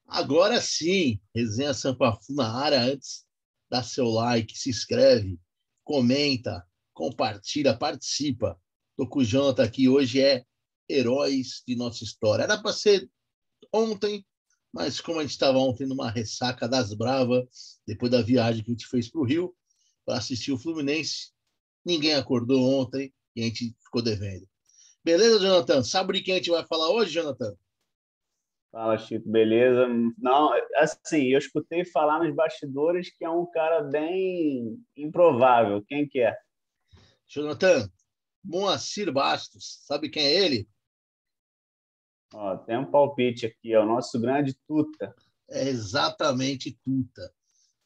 Agora sim, Resenha Sampa Flu na área. Antes, dá seu like, se inscreve, comenta, compartilha, participa. Tô com o Jonathan aqui. Hoje é Heróis de Nossa História. Era para ser ontem, mas como a gente estava ontem numa ressaca das bravas, depois da viagem que a gente fez para o Rio, para assistir o Fluminense, ninguém acordou ontem e a gente ficou devendo. Beleza, Jonathan? Sabe de quem a gente vai falar hoje, Jonathan? Fala, Chico, beleza? Não, assim, eu escutei falar nos bastidores que é um cara bem improvável. Quem que é? Jonathan, Moacir Bastos. Sabe quem é ele? Ó, tem um palpite aqui, é o nosso grande Tuta. É exatamente Tuta.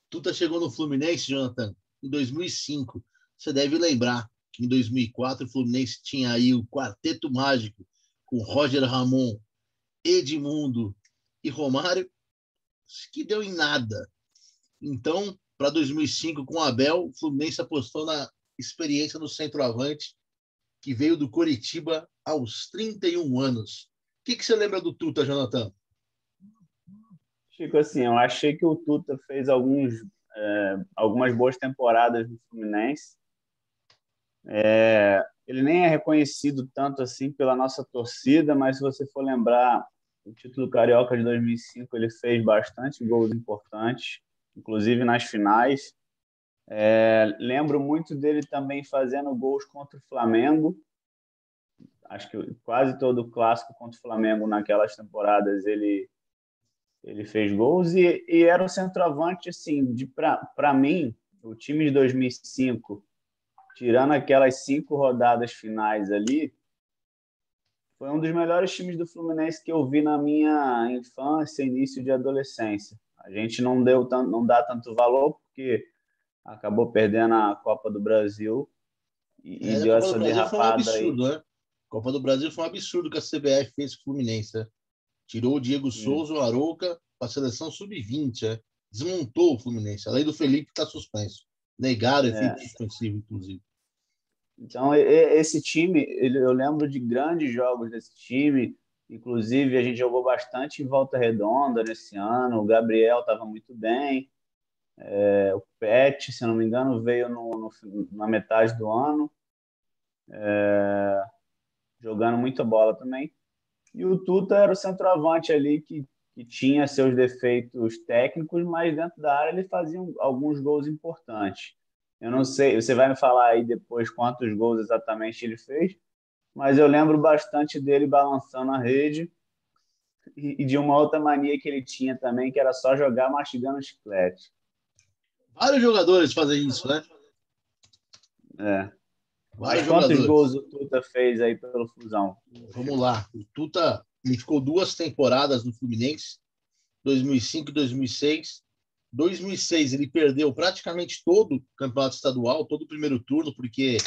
Tuta chegou no Fluminense, Jonathan, em 2005. Você deve lembrar que em 2004 o Fluminense tinha aí o quarteto mágico com Roger Ramon, Edmundo e Romário, que deu em nada. Então, para 2005, com o Abel, o Fluminense apostou na experiência do centroavante, que veio do Coritiba aos 31 anos. O que você lembra do Tuta, Jonathan? Chico, assim, eu achei que o Tuta fez algumas boas temporadas no Fluminense. Ele nem é reconhecido tanto assim pela nossa torcida, mas se você for lembrar, o título carioca de 2005 ele fez bastante gols importantes, inclusive nas finais. Lembro muito dele também fazendo gols contra o Flamengo. Acho que quase todo o clássico contra o Flamengo naquelas temporadas ele fez gols e era o centroavante assim, para mim, o time de 2005, tirando aquelas 5 rodadas finais ali, foi um dos melhores times do Fluminense que eu vi na minha infância, início de adolescência. A gente não dá tanto valor porque acabou perdendo a Copa do Brasil e A deu Copa do essa Brasil foi um derrapada aí. absurdo, né? A Copa do Brasil foi um absurdo que a CBF fez com o Fluminense, né? Tirou o Diego Sim, Souza, o Arouca, para a seleção sub-20, né? Desmontou o Fluminense. Além do Felipe, que está suspenso. Negaram o efeito é. suspensivo, inclusive. Então, esse time, eu lembro de grandes jogos desse time, inclusive a gente jogou bastante em Volta Redonda nesse ano, o Gabriel estava muito bem, o Pet, se não me engano, veio na metade do ano, jogando muita bola também. E o Tuta era o centroavante ali que tinha seus defeitos técnicos, mas dentro da área ele fazia alguns gols importantes. Eu não sei, você vai me falar aí depois quantos gols exatamente ele fez, mas eu lembro bastante dele balançando a rede e de uma outra mania que ele tinha também, que era só jogar mastigando chiclete. Vários jogadores fazem isso, né? É. Mas Vários quantos gols jogadores. o Tuta fez aí pelo Fusão, Vamos Chico? lá. O Tuta, ele ficou 2 temporadas no Fluminense, 2005 e 2006. 2006 ele perdeu praticamente todo o campeonato estadual, todo o primeiro turno, porque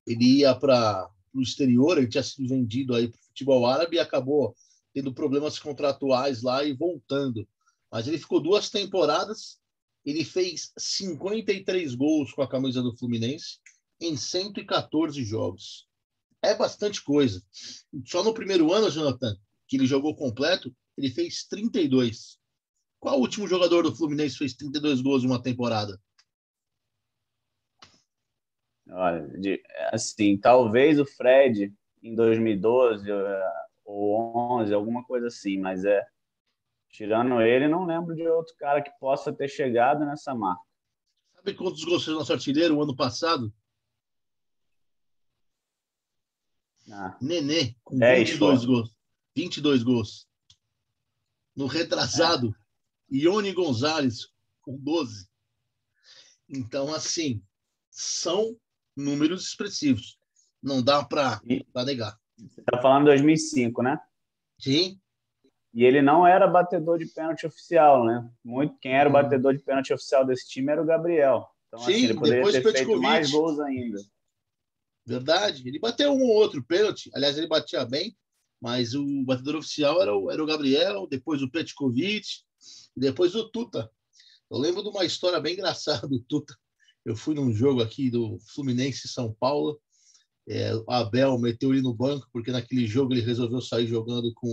ele ia para o exterior, ele tinha sido vendido aí para o futebol árabe e acabou tendo problemas contratuais lá e voltando. Mas ele ficou 2 temporadas, ele fez 53 gols com a camisa do Fluminense em 114 jogos. É bastante coisa. Só no primeiro ano, Jonathan, que ele jogou completo, ele fez 32. Qual o último jogador do Fluminense fez 32 gols em uma temporada? Olha, assim, talvez o Fred em 2012 ou 11, alguma coisa assim, mas tirando ele, não lembro de outro cara que possa ter chegado nessa marca. Sabe quantos gols fez nosso artilheiro o ano passado? Ah, Nenê, com 10 22 só. gols. 22 gols. No É. retrasado, Ione Gonzalez, com 12. Então, assim, são números expressivos. Não dá para E negar. você está falando 2005, né? Sim, E ele não era batedor de pênalti oficial, né? Quem era o batedor de pênalti oficial desse time era o Gabriel. Então, assim, ele sim, poderia depois o ter feito mais Petkovic. gols ainda. Verdade. Ele bateu um ou outro pênalti. Aliás, ele batia bem, mas o batedor oficial era o Gabriel, depois o Petkovic, depois o Tuta. Eu lembro de uma história bem engraçada do Tuta. Eu fui num jogo aqui do Fluminense São Paulo. O Abel meteu ele no banco, porque naquele jogo ele resolveu sair jogando com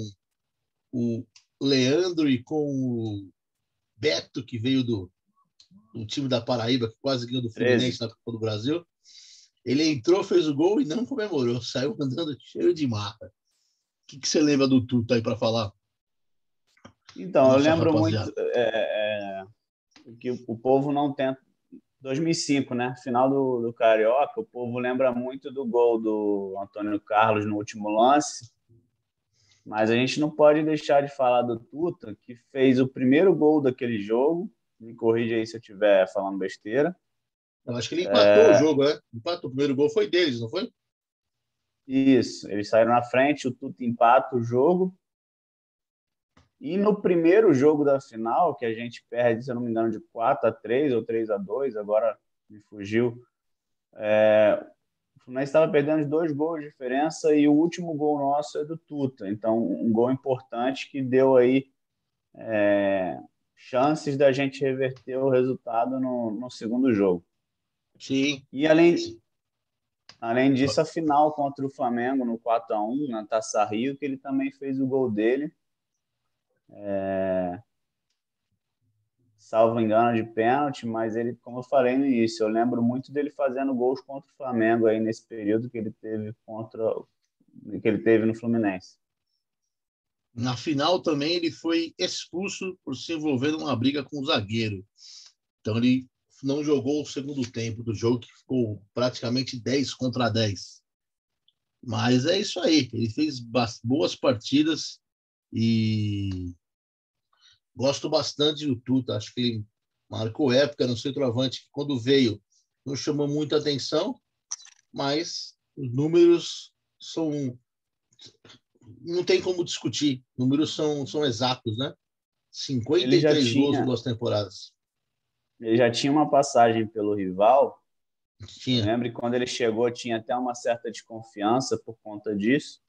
o Leandro e com o Beto, que veio do time da Paraíba, que quase ganhou do 13. Fluminense na Copa do Brasil. Ele entrou, fez o gol e não comemorou. Saiu andando cheio de marra. O que você lembra do Tuta aí para falar? Então, eu lembro Rapaziada. muito que o povo não tenta. 2005, né? Final do Carioca, o povo lembra muito do gol do Antônio Carlos no último lance, mas a gente não pode deixar de falar do Tuta, que fez o primeiro gol daquele jogo. Me corrija aí se eu estiver falando besteira. Eu acho que ele empatou o jogo, né? Empatou. O primeiro gol foi deles, não foi? Isso, eles saíram na frente, o Tuta empata o jogo. E no primeiro jogo da final, que a gente perde, se eu não me engano, de 4-3 ou 3-2, agora me fugiu, o Fluminense estava perdendo de 2 gols de diferença e o último gol nosso é do Tuta. Então, um gol importante que deu aí chances da gente reverter o resultado no segundo jogo. Sim. E além disso, a final contra o Flamengo no 4-1 na Taça Rio, que ele também fez o gol dele. Salvo engano, de pênalti, mas ele, como eu falei no início, eu lembro muito dele fazendo gols contra o Flamengo aí nesse período que ele teve no Fluminense. Na final também ele foi expulso por se envolver numa briga com o zagueiro. Então ele não jogou o segundo tempo do jogo, que ficou praticamente 10-10. Mas é isso aí. Ele fez boas partidas e gosto bastante do Tuta. Acho que ele marcou época no centroavante, que quando veio não chamou muita atenção, mas os números são... Não tem como discutir. Os números são exatos, né? Ele já 53 gols em tinha, 2 temporadas. ele já tinha uma passagem pelo rival. Eu Tinha. lembro que quando ele chegou tinha até uma certa desconfiança por conta disso.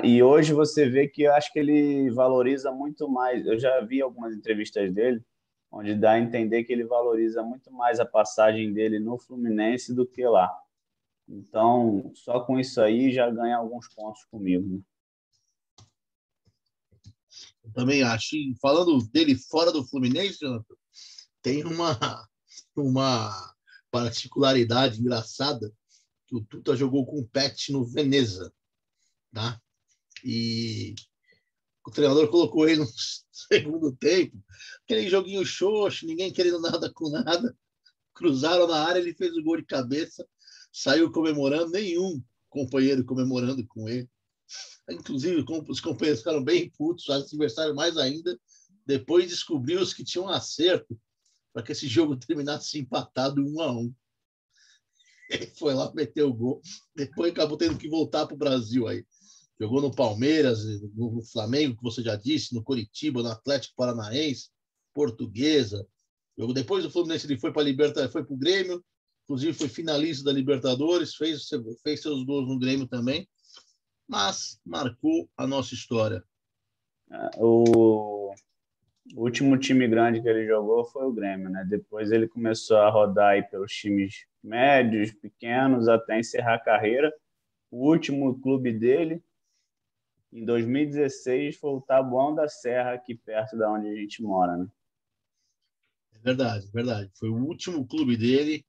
E hoje você vê que eu acho que ele valoriza muito mais. Eu já vi algumas entrevistas dele, onde dá a entender que ele valoriza muito mais a passagem dele no Fluminense do que lá. Então, só com isso aí já ganha alguns pontos comigo, né? Eu também acho. E falando dele fora do Fluminense, Jonathan, tem uma particularidade engraçada, que o Tuta jogou com o Pet no Veneza, tá? E o treinador colocou ele no segundo tempo, aquele joguinho xoxo, ninguém querendo nada com nada, cruzaram na área, ele fez o gol de cabeça, saiu comemorando, nenhum companheiro comemorando com ele. Inclusive, os companheiros ficaram bem putos, os adversários mais ainda, depois descobriu os que tinham acerto para que esse jogo terminasse empatado 1-1. Ele foi lá, meteu o gol, depois acabou tendo que voltar para o Brasil aí. Jogou no Palmeiras, no Flamengo, que você já disse, no Coritiba, no Atlético Paranaense, Portuguesa. Depois do Fluminense ele foi para a Libertadores, foi para o Grêmio, inclusive foi finalista da Libertadores, fez seus gols no Grêmio também, mas marcou a nossa história. O último time grande que ele jogou foi o Grêmio, né? Depois ele começou a rodar aí pelos times médios, pequenos, até encerrar a carreira. O último clube dele, em 2016, foi o Taboão da Serra, aqui perto da onde a gente mora, né? É verdade, verdade. Foi o último clube dele.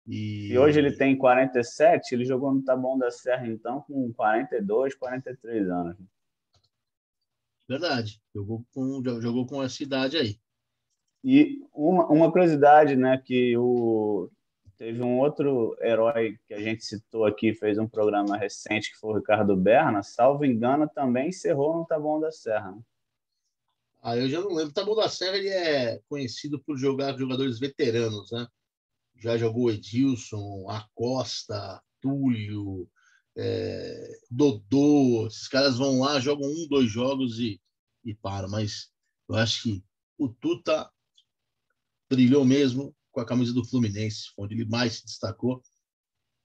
Se hoje ele tem 47, ele jogou no Taboão da Serra, então, com 42, 43 anos. Verdade. Jogou com essa idade aí. E uma curiosidade, né, que teve um outro herói que a gente citou aqui, fez um programa recente, que foi o Ricardo Berna, salvo engano, também encerrou no Taboão da Serra, né? Eu já não lembro. O Taboão da Serra ele é conhecido por jogar jogadores veteranos, né? Já jogou Edilson, Acosta, Túlio, Dodô. Esses caras vão lá, jogam 2 jogos e param. Mas eu acho que o Tuta brilhou mesmo com a camisa do Fluminense, onde ele mais se destacou.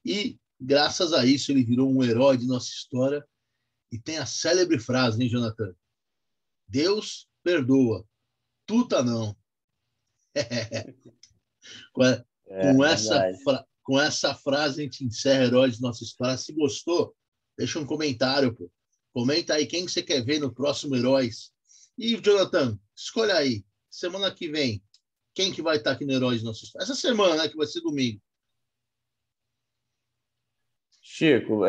E, graças a isso, ele virou um herói de nossa história. E tem a célebre frase, hein, Jonathan? Deus perdoa, Tuta não. Verdade. Com essa frase, a gente encerra Heróis de Nossa História. Se gostou, deixa um comentário, pô. Comenta aí quem você quer ver no próximo Heróis. E, Jonathan, escolha aí. Semana que vem, quem que vai estar aqui no Heróis Nossos? Essa semana, né? Que vai ser domingo. Chico,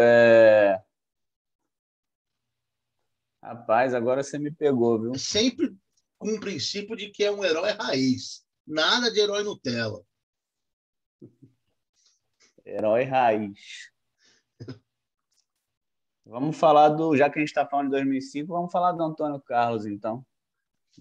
rapaz, agora você me pegou, É viu? sempre com o princípio de que é um herói raiz. Nada de herói Nutella. Herói raiz. Vamos falar já que a gente está falando de 2005, vamos falar do Antônio Carlos, então,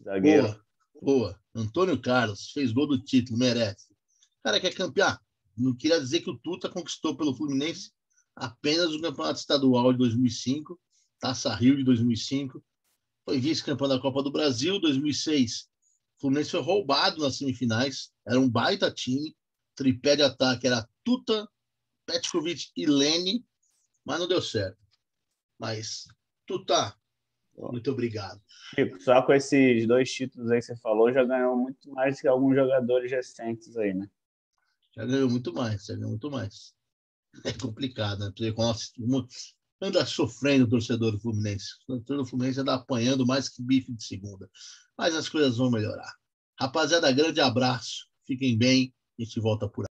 zagueiro. Boa, boa. Antônio Carlos fez gol do título, merece. Cara, que é campeão. Não queria dizer que o Tuta conquistou pelo Fluminense apenas o Campeonato Estadual de 2005, Taça Rio de 2005. Foi vice-campeão da Copa do Brasil, 2006. O Fluminense foi roubado nas semifinais. Era um baita time. Tripé de ataque era Tuta, Petkovic e Lene, mas não deu certo. Mas, Tuta, muito obrigado. Chico, só com esses 2 títulos aí que você falou, já ganhou muito mais que alguns jogadores recentes aí, né? Já ganhou muito mais, já ganhou muito mais. É complicado, né? Porque, nossa, anda sofrendo o torcedor do Fluminense. O torcedor do Fluminense anda apanhando mais que bife de segunda. Mas as coisas vão melhorar. Rapaziada, grande abraço. Fiquem bem. A gente volta por aí.